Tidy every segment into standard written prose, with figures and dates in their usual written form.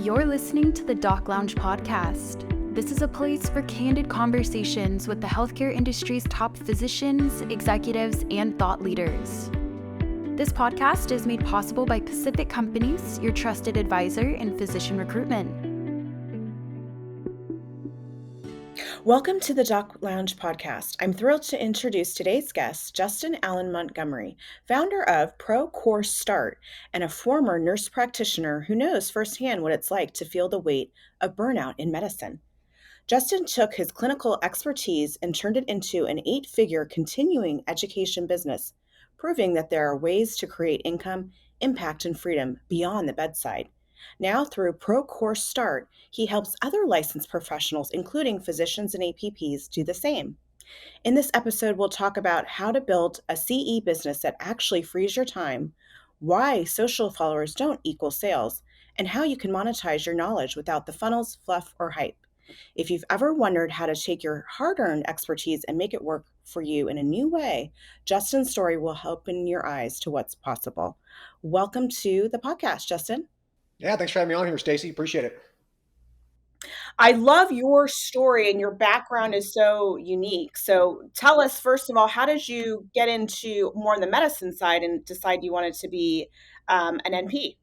You're listening to the Doc Lounge podcast. This is a place for candid conversations with the healthcare industry's top physicians, executives, and thought leaders. This podcast is made possible by Pacific Companies, your trusted advisor in physician recruitment. Welcome to the Doc Lounge podcast. I'm thrilled to introduce today's guest, Justin Montgomery, founder of Pro Course Start and a former nurse practitioner who knows firsthand what it's like to feel the weight of burnout in medicine. Justin took his clinical expertise and turned it into an 8-figure continuing education business, proving that there are ways to create income, impact, and freedom beyond the bedside. Now, through Pro Course Start, he helps other licensed professionals, including physicians and APPs, do the same. In this episode, we'll talk about how to build a CE business that actually frees your time, why social followers don't equal sales, and how you can monetize your knowledge without the funnels, fluff, or hype. If you've ever wondered how to take your hard-earned expertise and make it work for you in a new way, Justin's story will open your eyes to what's possible. Welcome to the podcast, Justin. Yeah, thanks for having me on here, Stacey. Appreciate it. I love your story, and your background is so unique. So tell us, first of all, how did you get into more on the medicine side and decide you wanted to be an NP?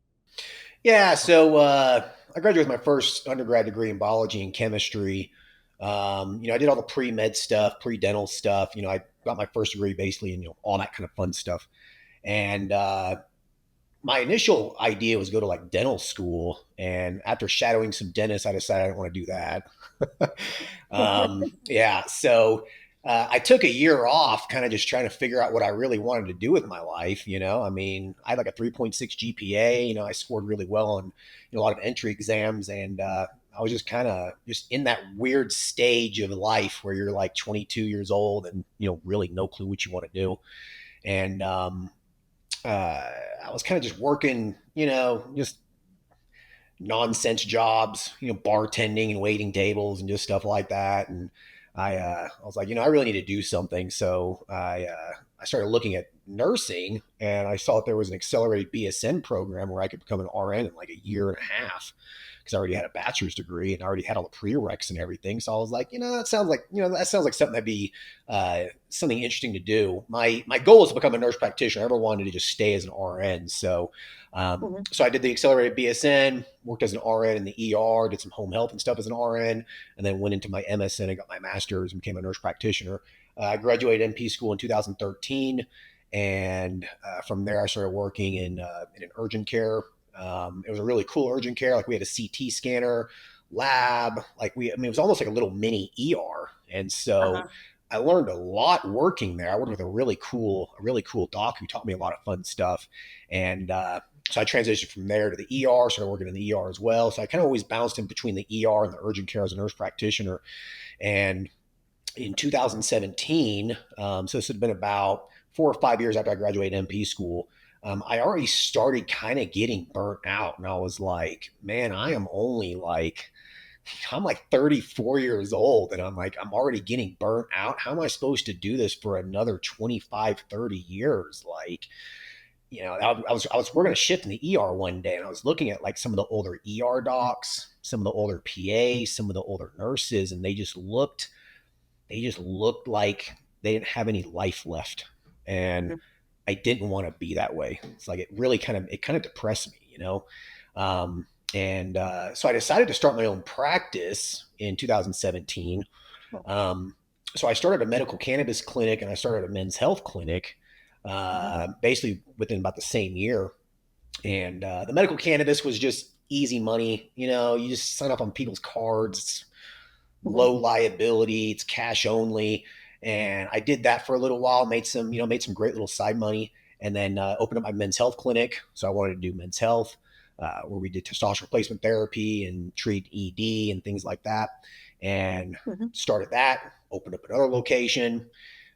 Yeah, so I graduated with my first undergrad degree in biology and chemistry. I did all the pre-med stuff, pre-dental stuff. I got my first degree basically in all that kind of fun stuff. And my initial idea was go to like dental school. And after shadowing some dentists, I decided I didn't want to do that. So I took a year off, kind of just trying to figure out what I really wanted to do with my life. I had like a 3.6 GPA. I scored really well on a lot of entry exams, and I was just kind of just in that weird stage of life where you're like 22 years old and really no clue what you want to do. And I was kind of just working, just nonsense jobs, bartending and waiting tables and just stuff like that. And I was like, I really need to do something. So I started looking at nursing, and I saw that there was an accelerated BSN program where I could become an RN in like a year and a half, because I already had a bachelor's degree and I already had all the prereqs and everything. So I was like, that sounds like something that'd be something interesting to do. My goal is to become a nurse practitioner. I never wanted to just stay as an RN. So I did the accelerated BSN, worked as an RN in the ER, did some home health and stuff as an RN, and then went into my MSN and got my master's and became a nurse practitioner. I graduated NP school in 2013. And from there, I started working in an urgent care. It was a really cool urgent care. Like we had a CT scanner, lab, it was almost like a little mini ER. And so I learned a lot working there. I worked with a really cool doc who taught me a lot of fun stuff. And so I transitioned from there to the ER, started working in the ER as well. So I kind of always bounced in between the ER and the urgent care as a nurse practitioner. And in 2017, so this had been about 4 or 5 years after I graduated NP school, I already started kind of getting burnt out. And I was like, man, I'm like 34 years old. And I'm like, I'm already getting burnt out. How am I supposed to do this for another 25, 30 years? I was working a shift in the ER one day, and I was looking at like some of the older ER docs, some of the older PAs, some of the older nurses, and they just looked like they didn't have any life left. And I didn't want to be that way. It's like, it kind of depressed me, So I decided to start my own practice in 2017. So I started a medical cannabis clinic, and I started a men's health clinic, basically within about the same year. And the medical cannabis was just easy money. You just sign up on people's cards, low liability, it's cash only. And I did that for a little while, made some great little side money, and then opened up my men's health clinic. So I wanted to do men's health, where we did testosterone replacement therapy and treat ED and things like that. And started that, opened up another location,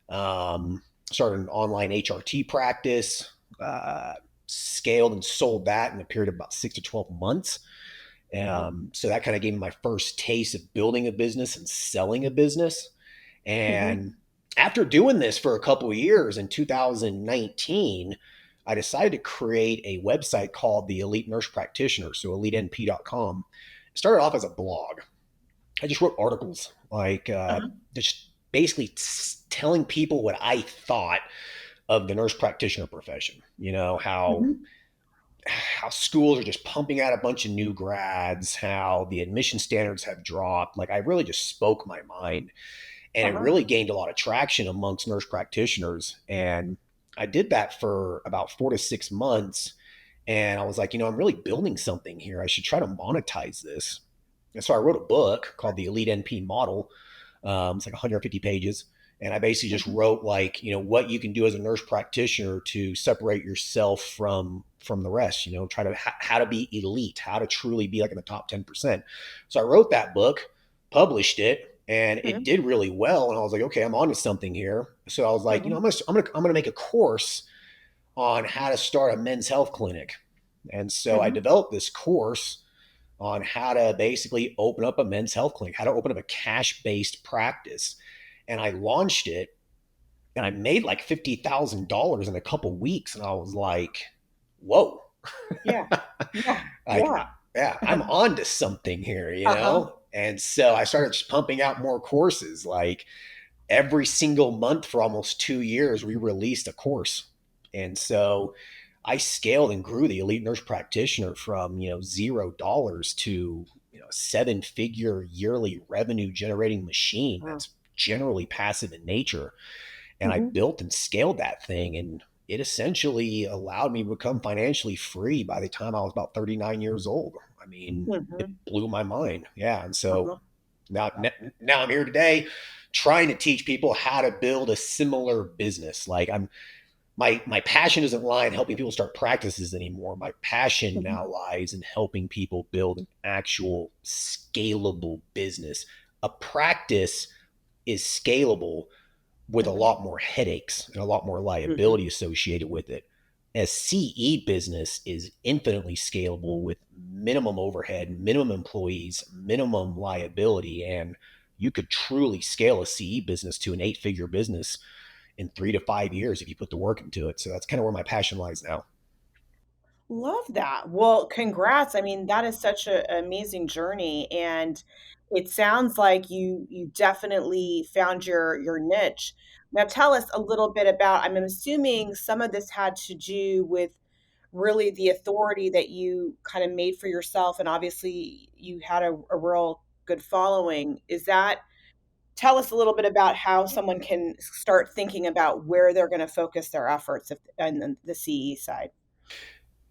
started an online HRT practice, scaled and sold that in a period of about 6 to 12 months. So that kind of gave me my first taste of building a business and selling a business. And after doing this for a couple of years in 2019, I decided to create a website called the Elite Nurse Practitioner, so elitenp.com. It started off as a blog. I just wrote articles, like Uh-huh. just basically telling people what I thought of the nurse practitioner profession. You know, Mhm. how schools are just pumping out a bunch of new grads, how the admission standards have dropped. Like I really just spoke my mind, and it Uh-huh. really gained a lot of traction amongst nurse practitioners. And I did that for about 4 to 6 months. And I was like, I'm really building something here. I should try to monetize this. And so I wrote a book called The Elite NP Model. It's like 150 pages. And I basically just Mhm. wrote like, what you can do as a nurse practitioner to separate yourself from the rest, try to how to be elite, how to truly be like in the top 10%. So I wrote that book, published it, and it Mhm. did really well. And I was like, okay, I'm onto something here. So I was like, Mhm. I'm gonna make a course on how to start a men's health clinic. And so I Mhm. developed this course on how to basically open up a men's health clinic, how to open up a cash based practice. And I launched it and I made like $50,000 in a couple weeks. And I was like, whoa, Yeah. Yeah. like, Yeah. yeah, I'm on to something here, Uh-huh. And so I started just pumping out more courses. Like every single month for almost 2 years, we released a course. And so I scaled and grew the Elite Nurse Practitioner from, $0 to, a 7-figure yearly revenue generating machine Wow. that's generally passive in nature. And I Mhm. built and scaled that thing. And it essentially allowed me to become financially free by the time I was about 39 years old. I mean, it Mhm. blew my mind. Yeah. And so Uh-huh. now, now I'm here today trying to teach people how to build a similar business. Like my passion isn't lying helping people start practices anymore. My passion Mhm. now lies in helping people build an actual scalable business. A practice is scalable with a Mhm. lot more headaches and a lot more Mhm. liability associated with it. A CE business is infinitely scalable with minimum overhead, minimum employees, minimum liability, and you could truly scale a CE business to an 8-figure business in 3 to 5 years if you put the work into it. So that's kind of where my passion lies now. Love that. Well, congrats. I mean, that is such an amazing journey, and it sounds like you definitely found your niche. Now, tell us a little bit about. I'm assuming some of this had to do with really the authority that you kind of made for yourself, and obviously you had a real good following. Is that Tell us a little bit about how someone can start thinking about where they're going to focus their efforts if, on the CE side.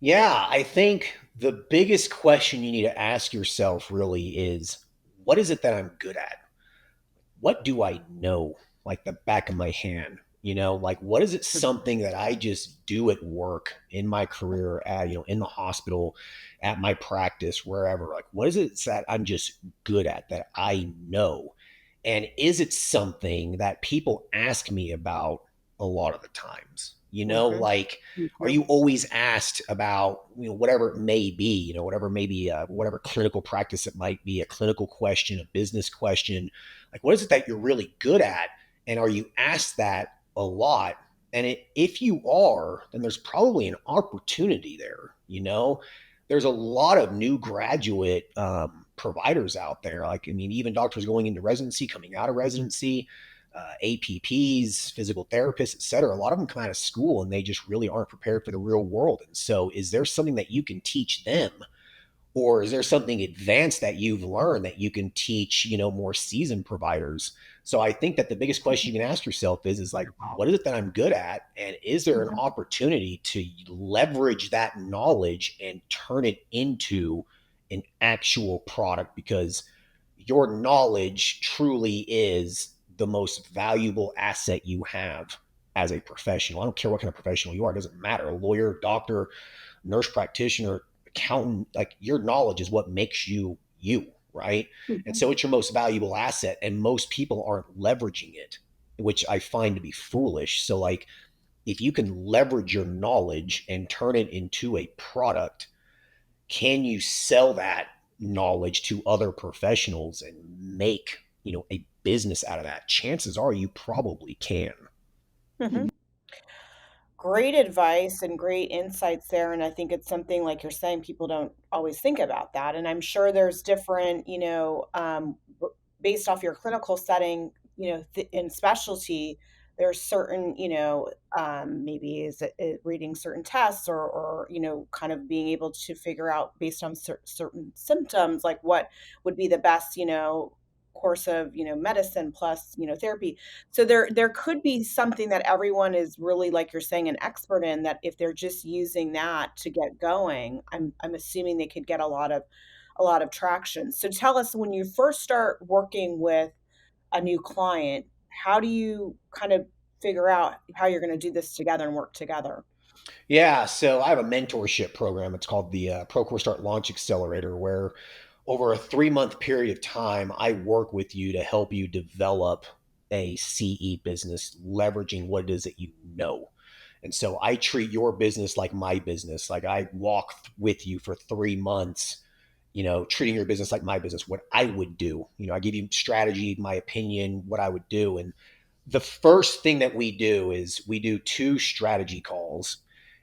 Yeah, I think the biggest question you need to ask yourself really is what is it that I'm good at? What do I know like the back of my hand? Like what is it something that I just do at work, in my career, at, in the hospital, at my practice, wherever? Like what is it that I'm just good at that I know? And is it something that people ask me about a lot of the times? Mhm, Like, are mhm, you always asked about, whatever it may be, whatever maybe, whatever clinical practice it might be, a clinical question, a business question? Like, what is it that you're really good at? And are you asked that a lot? And if you are, then there's probably an opportunity there. There's a lot of new graduate providers out there. Like, I mean, even doctors going into residency, coming out of residency, APPs, physical therapists, et cetera. A lot of them come out of school and they just really aren't prepared for the real world. And so, is there something that you can teach them, or is there something advanced that you've learned that you can teach, more seasoned providers? So I think that the biggest question you can ask yourself is like, what is it that I'm good at? And is there an mhm, opportunity to leverage that knowledge and turn it into an actual product? Because your knowledge truly is the most valuable asset you have as a professional. I don't care what kind of professional you are, it doesn't matter. A lawyer, doctor, nurse practitioner, accountant, like your knowledge is what makes you you, right? And mhm, so it's your most valuable asset, and most people aren't leveraging it, which I find to be foolish. So like if you can leverage your knowledge and turn it into a product, can you sell that knowledge to other professionals and make, a business out of that? Chances are you probably can. mhm. great advice and great insights there, and I think it's something like you're saying, people don't always think about that, and I'm sure there's different, based off your clinical setting, in specialty, there's certain, maybe is it reading certain tests or, kind of being able to figure out based on certain symptoms, like what would be the best, course of, medicine plus, therapy. So there could be something that everyone is really, like you're saying, an expert in, that if they're just using that to get going, I'm assuming they could get a lot of traction. So tell us, when you first start working with a new client, how do you kind of figure out how you're going to do this together and work together? Yeah, so I have a mentorship program. It's called the Procore Start Launch Accelerator, where over a 3 month period of time, I work with you to help you develop a CE business, leveraging what it is that you know. And so I treat your business like my business. Like I walk with you for 3 months, treating your business like my business, what I would do. I give you strategy, my opinion, what I would do. And the first thing that we do is we do 2 strategy calls,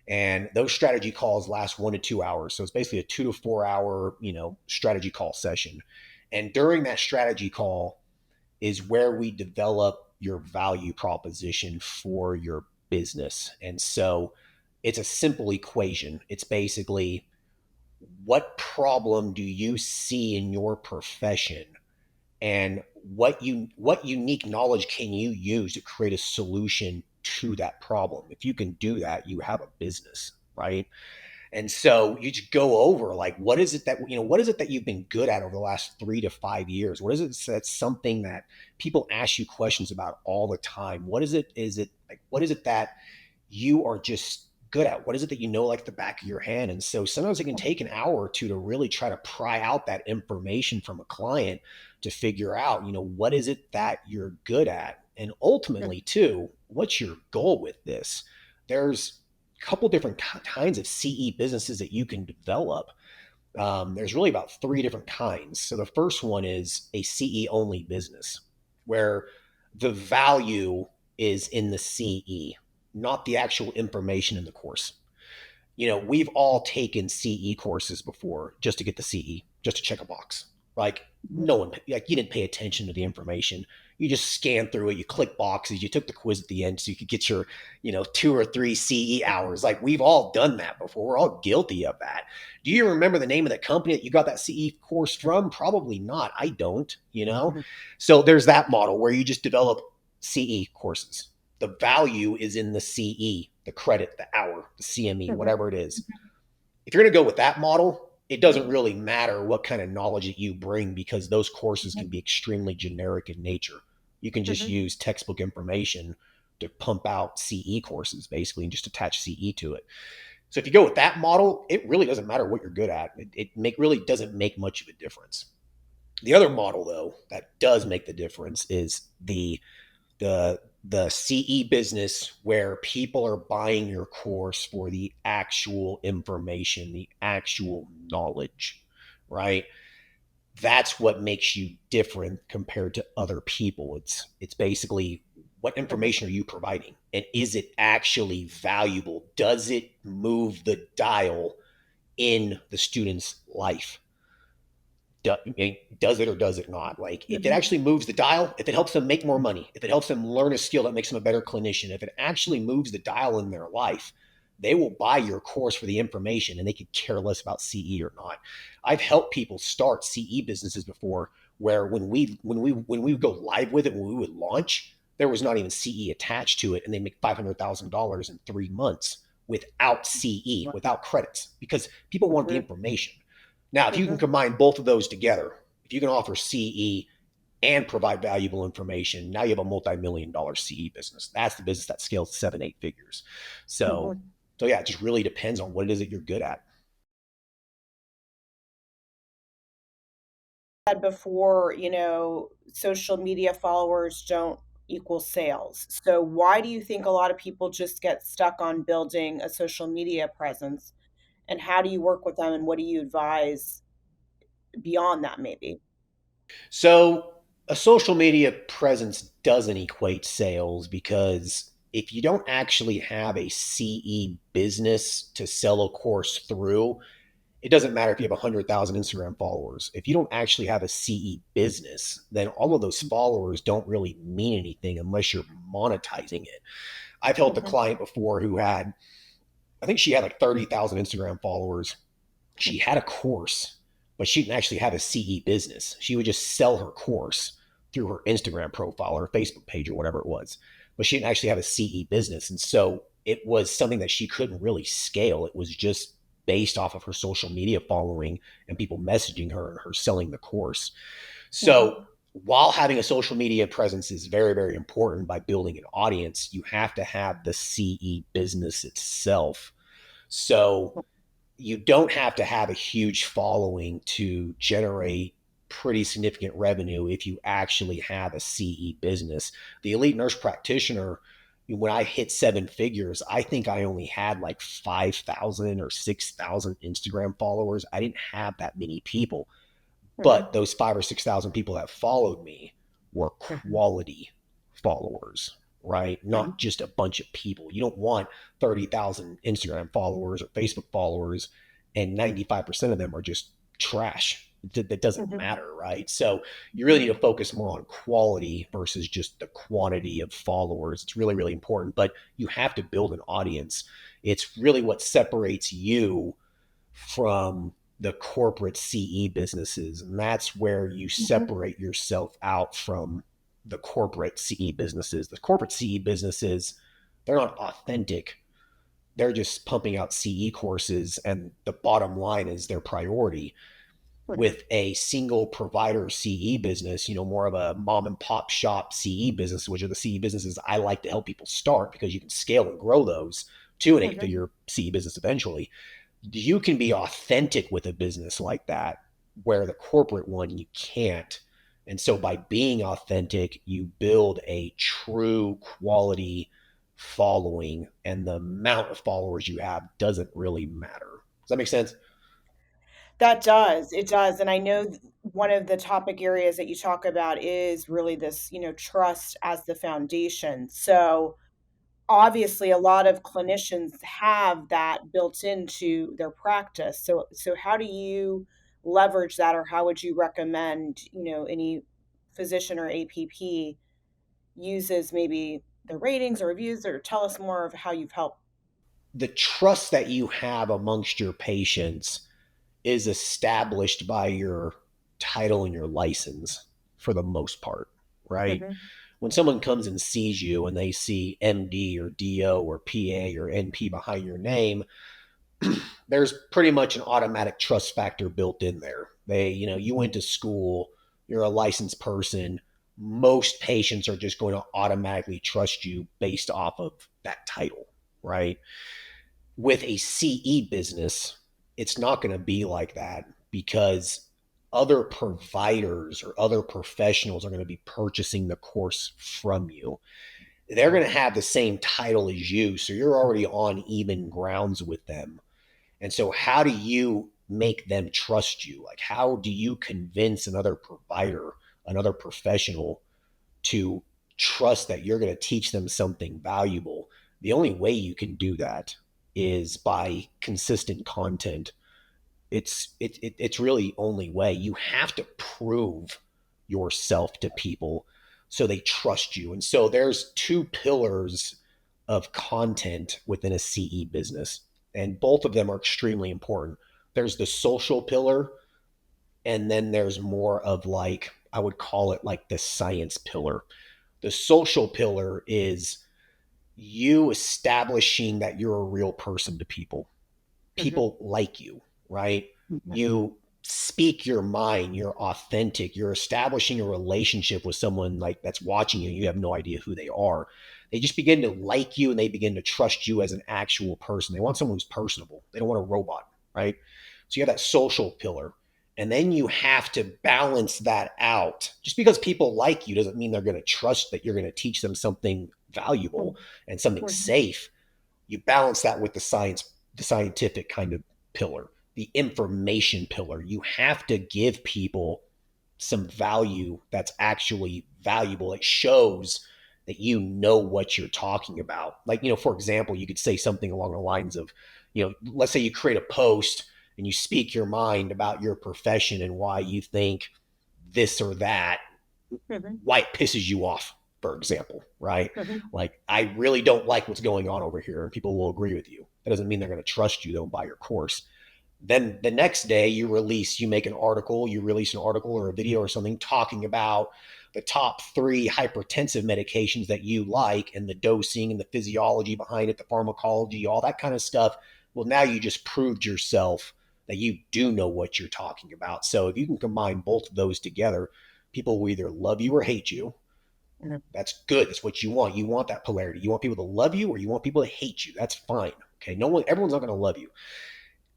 and those strategy calls last 1 to 2 hours. So it's basically a 2 to 4 hour, strategy call session. And during that strategy call is where we develop your value proposition for your business. And so it's a simple equation. It's basically, what problem do you see in your profession, and what unique knowledge can you use to create a solution to that problem? If you can do that, you have a business, right? And so you just go over, like, what is it that you've been good at over the last 3 to 5 years? What is it that's something that people ask you questions about all the time? What is it that you are just good at? What is it that you know like the back of your hand? And so sometimes it can take an hour or two to really try to pry out that information from a client to figure out, what is it that you're good at? And ultimately, too, what's your goal with this? There's a couple different kinds of CE businesses that you can develop. There's really about 3 different kinds. So the first one is a CE only business, where the value is in the CE, not the actual information in the course. We've all taken CE courses before just to get the CE, just to check a box. Like, no one, like, you didn't pay attention to the information. You just scanned through it. You click boxes. You took the quiz at the end so you could get your, 2 or 3 CE hours. Like, we've all done that before. We're all guilty of that. Do you remember the name of the company that you got that CE course from? Probably not. I don't. So there's that model where you just develop CE courses. The value is in the CE, the credit, the hour, the CME, whatever it is. If you're going to go with that model, it doesn't really matter what kind of knowledge that you bring, because those courses can be extremely generic in nature. You can just use textbook information to pump out CE courses, basically, and just attach CE to it. So if you go with that model, it really doesn't matter what you're good at. Really doesn't make much of a difference. The other model, though, that does make the difference is the CE business, where people are buying your course for the actual information, the actual knowledge, right? That's what makes you different compared to other people. It's basically, what information are you providing, and is it actually valuable? Does it move the dial in the student's life? Does it or does it not? Like, if it actually moves the dial, if it helps them make more money, if it helps them learn a skill that makes them a better clinician, if it actually moves the dial in their life, they will buy your course for the information, and they could care less about CE or not. I've helped people start CE businesses before, where when we go live with it, when we would launch, there was not even CE attached to it, and they make $500,000 in 3 months without CE, without credits, because people want the information. Now, if you can combine both of those together, if you can offer CE and provide valuable information, now you have a multi-million-dollar CE business. That's the business that scales 7, 8 figures. So yeah, it just really depends on what it is that you're good at. Said before, social media followers don't equal sales. So why do you think a lot of people just get stuck on building a social media presence? And how do you work with them, and what do you advise beyond that, maybe? So a social media presence doesn't equate sales, because if you don't actually have a CE business to sell a course through, it doesn't matter if you have 100,000 Instagram followers. If you don't actually have a CE business, then all of those followers don't really mean anything unless you're monetizing it. I've helped a Mhm. client before who had, I think she had like 30,000 Instagram followers. She had a course, but she didn't actually have a CE business. She would just sell her course through her Instagram profile or Facebook page or whatever it was, but she didn't actually have a CE business. And so it was something that she couldn't really scale. It was just based off of her social media following and people messaging her and her selling the course. Mhm. So while having a social media presence is very, very important by building an audience, you have to have the CE business itself. So you don't have to have a huge following to generate pretty significant revenue if you actually have a CE business. The elite nurse practitioner, when I hit seven figures, I think I only had like 5,000 or 6,000 Instagram followers. I didn't have that many people, Mhm. but those 5 or 6,000 people that followed me were Mhm. quality followers, right? Mhm. Not just a bunch of people. You don't want 30,000 Instagram followers or Facebook followers, and 95% of them are just trash. That doesn't Mhm. matter, right? So you really need to focus more on quality versus just the quantity of followers. It's really, really important, but you have to build an audience. It's really what separates you from the corporate CE businesses. And that's where you Mhm. separate yourself out from the corporate CE businesses. The corporate CE businesses, they're not authentic. They're just pumping out CE courses, and the bottom line is their priority. Mhm. With a single provider CE business, more of a mom and pop shop CE business, which are the CE businesses I like to help people start because you can scale and grow those to an eight Mhm. figure CE business eventually. You can be authentic with a business like that, where the corporate one you can't. And so by being authentic, you build a true quality following, and the amount of followers you have doesn't really matter. Does that make sense? That does. It does. And I know one of the topic areas that you talk about is really this, trust as the foundation. So obviously a lot of clinicians have that built into their practice. So how do you leverage that, or how would you recommend, any physician or APP uses maybe the ratings or reviews, or tell us more of how you've helped? The trust that you have amongst your patients is established by your title and your license for the most part, right? Mhm. When someone comes and sees you and they see MD or DO or PA or NP behind your name, there's pretty much an automatic trust factor built in there. You went to school, you're a licensed person. Most patients are just going to automatically trust you based off of that title, right? With a CE business, it's not going to be like that because other providers or other professionals are going to be purchasing the course from you. They're going to have the same title as you, so you're already on even grounds with them. And so, how do you make them trust you? Like, how do you convince another provider, another professional to trust that you're going to teach them something valuable? The only way you can do that is by consistent content. It's really only way. You have to prove yourself to people so they trust you. And so there's two pillars of content within a CE business, and both of them are extremely important. There's the social pillar, and then there's more of, like, I would call it like the science pillar. The social pillar is you establishing that you're a real person to people. Mhm. People like you, right? You speak your mind, you're authentic, you're establishing a relationship with someone like that's watching you. You have no idea who they are. They just begin to like you and they begin to trust you as an actual person. They want someone who's personable. They don't want a robot, right? So you have that social pillar. And then you have to balance that out. Just because people like you doesn't mean they're going to trust that you're going to teach them something valuable and something Mhm. safe. You balance that with the scientific kind of pillar, the information pillar. You have to give people some value that's actually valuable. It shows that you know what you're talking about. Like, for example, you could say something along the lines of, let's say you create a post and you speak your mind about your profession and why you think this or that, Mhm. why it pisses you off, for example, right? Mhm. Like, I really don't like what's going on over here, and people will agree with you. That doesn't mean they're going to trust you. They'll buy your course. Then the next day you release, you make an article, you release an article or a video or something talking about the top 3 hypertensive medications that you like and the dosing and the physiology behind it, the pharmacology, all that kind of stuff. Well, now you just proved yourself that you do know what you're talking about. So if you can combine both of those together, people will either love you or hate you. Mhm. That's good. That's what you want. You want that polarity. You want people to love you or you want people to hate you. That's fine. Okay. Everyone's not going to love you.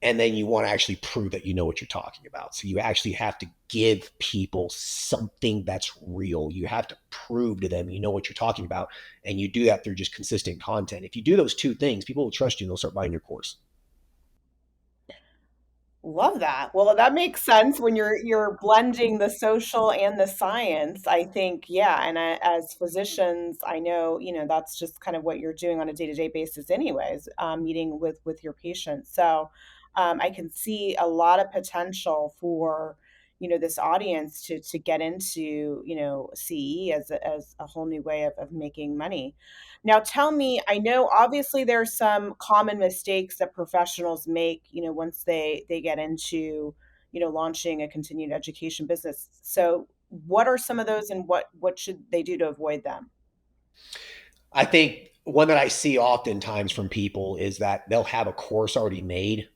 And then you want to actually prove that you know what you're talking about. So you actually have to give people something that's real. You have to prove to them you know what you're talking about. And you do that through just consistent content. If you do those 2 things, people will trust you and they'll start buying your course. Love that. Well, that makes sense when you're blending the social and the science. I think, yeah, and as physicians, I know, that's just kind of what you're doing on a day-to-day basis anyways, meeting with your patients. So, I can see a lot of potential for, this audience to get into, CE as a whole new way of making money. Now tell me, I know obviously there's some common mistakes that professionals make, once they get into, launching a continued education business. So what are some of those and what should they do to avoid them? I think one that I see oftentimes from people is that they'll have a course already made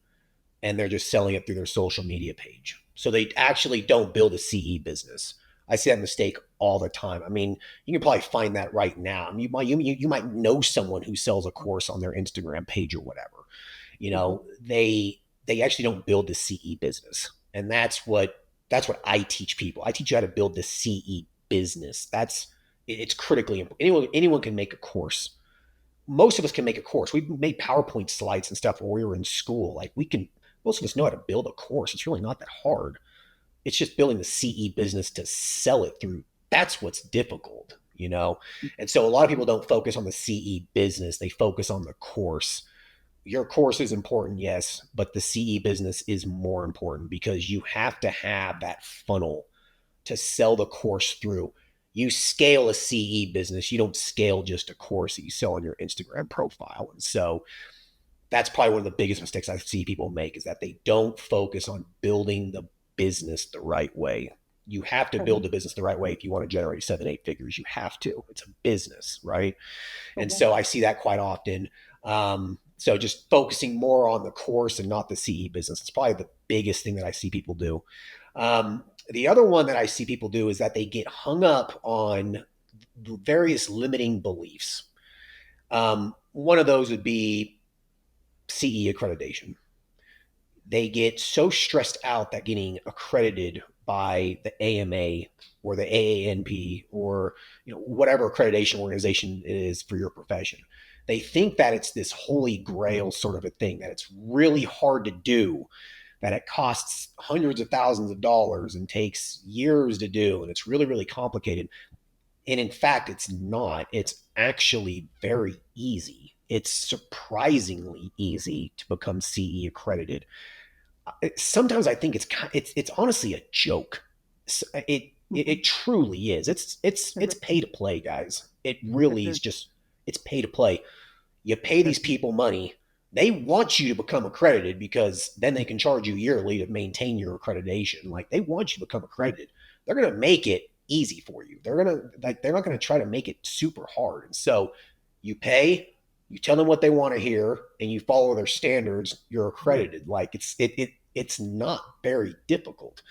and they're just selling it through their social media page. So they actually don't build a CE business. I see that mistake all the time. I mean, you can probably find that right now. I mean, you might know someone who sells a course on their Instagram page or whatever. Mhm. They actually don't build the CE business, and that's what I teach people. I teach you how to build the CE business. It's critically important. Anyone can make a course. Most of us can make a course. We've made PowerPoint slides and stuff when we were in school. Like most of us know how to build a course. It's really not that hard. It's just building the CE business to sell it through. That's what's difficult. And so a lot of people don't focus on the CE business. They focus on the course. Your course is important, yes, but the CE business is more important because you have to have that funnel to sell the course through. You scale a CE business. You don't scale just a course that you sell on your Instagram profile. And so that's probably one of the biggest mistakes I see people make is that they don't focus on building the business the right way. You have to build Mhm. the business the right way if you want to generate 7, 8 figures. You have to. It's a business, right? And Mhm. so I see that quite often. So just focusing more on the course and not the CE business. It's probably the biggest thing that I see people do. The other one that I see people do is that they get hung up on various limiting beliefs. One of those would be CE accreditation. They get so stressed out that getting accredited by the AMA or the AANP or whatever accreditation organization it is for your profession. They think that it's this holy grail sort of a thing, that it's really hard to do, that it costs hundreds of thousands of dollars and takes years to do, and it's really, really complicated. And in fact, it's not. It's actually very easy. It's surprisingly easy to become CE accredited. Sometimes I think it's honestly a joke. It Mhm. truly is. It's Mhm. pay to play, guys. It really is just it's pay to play. You pay these Mhm. people money. They want you to become accredited because then they can charge you yearly to maintain your accreditation. Like they want you to become accredited. They're gonna make it easy for you. They're not gonna try to make it super hard. And so you pay, you tell them what they want to hear, and you follow their standards, you're accredited. Like it's not very difficult.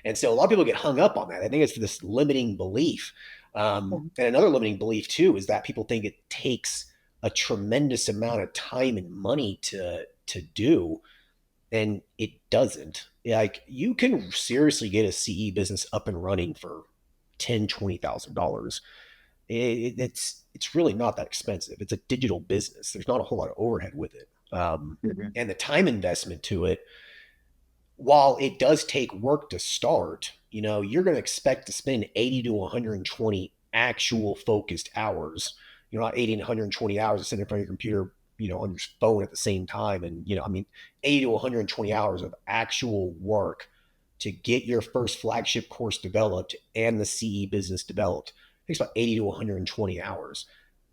And so a lot of people get hung up on that. I think it's this limiting belief. Mhm. And another limiting belief too is that people think it takes a tremendous amount of time and money to do, and it doesn't. Like you can seriously get a CE business up and running for $10,000, $20,000. It's really not that expensive. It's a digital business. There's not a whole lot of overhead with it, Mhm. and the time investment to it, while it does take work to start, you're going to expect to spend 80 to 120 actual focused hours. Not 80 and 120 hours of sitting in front of your computer, on your phone at the same time. And, 80 to 120 hours of actual work to get your first flagship course developed and the CE business developed. It takes about 80 to 120 hours.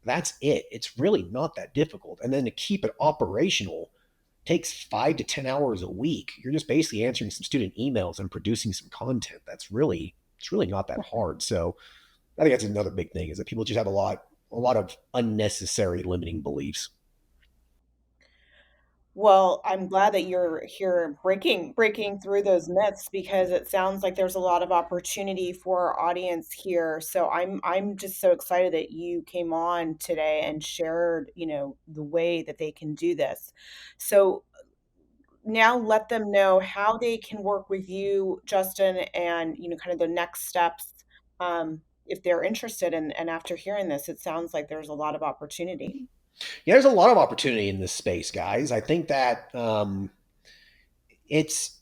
That's it. It's really not that difficult. And then to keep it operational takes 5 to 10 hours a week. You're just basically answering some student emails and producing some content. It's really not that hard. So I think that's another big thing, is that people just have a lot of unnecessary limiting beliefs. Well, I'm glad that you're here breaking through those myths, because it sounds like there's a lot of opportunity for our audience here. So I'm just so excited that you came on today and shared, the way that they can do this. So now let them know how they can work with you, Justin, and kind of the next steps, if they're interested. And after hearing this, it sounds like there's a lot of opportunity. Yeah, there's a lot of opportunity in this space, guys. I think that it's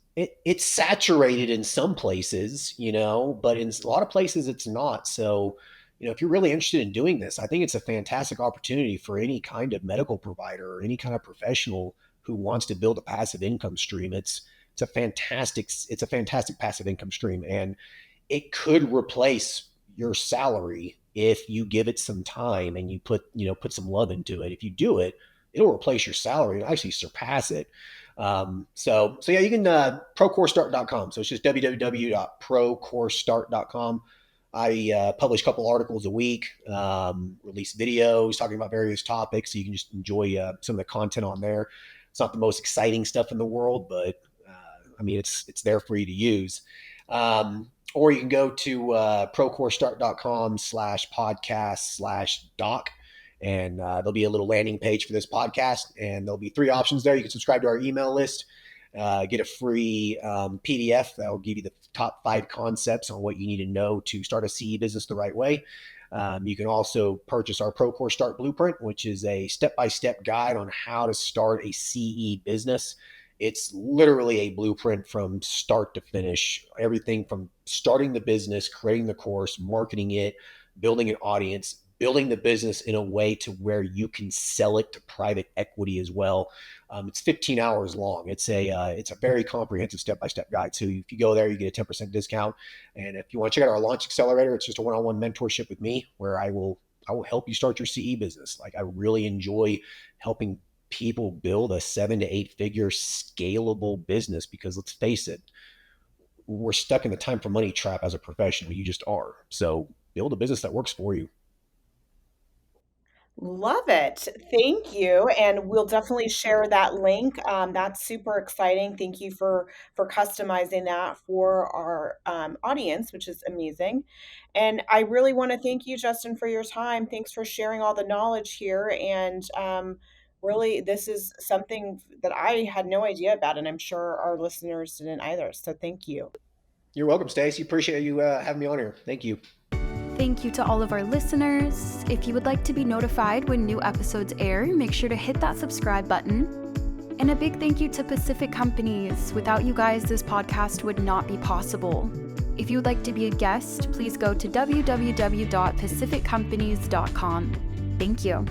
saturated in some places, but in a lot of places it's not. So, if you're really interested in doing this, I think it's a fantastic opportunity for any kind of medical provider or any kind of professional who wants to build a passive income stream. It's a fantastic passive income stream, and it could replace your salary if you give it some time and you put some love into it. If you do it, it'll replace your salary and actually surpass it. So yeah, you can procoursestart.com. So it's just www.procoursestart.com. I publish a couple articles a week, release videos talking about various topics, so you can just enjoy some of the content on there. It's not the most exciting stuff in the world, but it's there for you to use. Or you can go to procoursestart.com/podcast/doc, and there'll be a little landing page for this podcast, and there'll be 3 options there. You can subscribe to our email list, get a free PDF that will give you the top 5 concepts on what you need to know to start a CE business the right way. You can also purchase our ProCourse Start Blueprint, which is a step-by-step guide on how to start a CE business. It's literally a blueprint from start to finish, everything from starting the business, creating the course, marketing it, building an audience, building the business in a way to where you can sell it to private equity as well. It's 15 hours long. It's a very comprehensive step-by-step guide. So if you go there, you get a 10% discount. And if you want to check out our launch accelerator, it's just a one-on-one mentorship with me where I will help you start your CE business. Like, I really enjoy helping people build a 7 to 8 figure scalable business, because let's face it, we're stuck in the time for money trap as a professional. You just are. So build a business that works for you. Love it. Thank you. And we'll definitely share that link. That's super exciting. Thank you for customizing that for our audience, which is amazing. And I really want to thank you, Justin, for your time. Thanks for sharing all the knowledge here. And really, this is something that I had no idea about, and I'm sure our listeners didn't either. So thank you. You're welcome, Stacey. Appreciate you having me on here. Thank you. Thank you to all of our listeners. If you would like to be notified when new episodes air, make sure to hit that subscribe button. And a big thank you to Pacific Companies. Without you guys, this podcast would not be possible. If you would like to be a guest, please go to www.pacificcompanies.com. Thank you.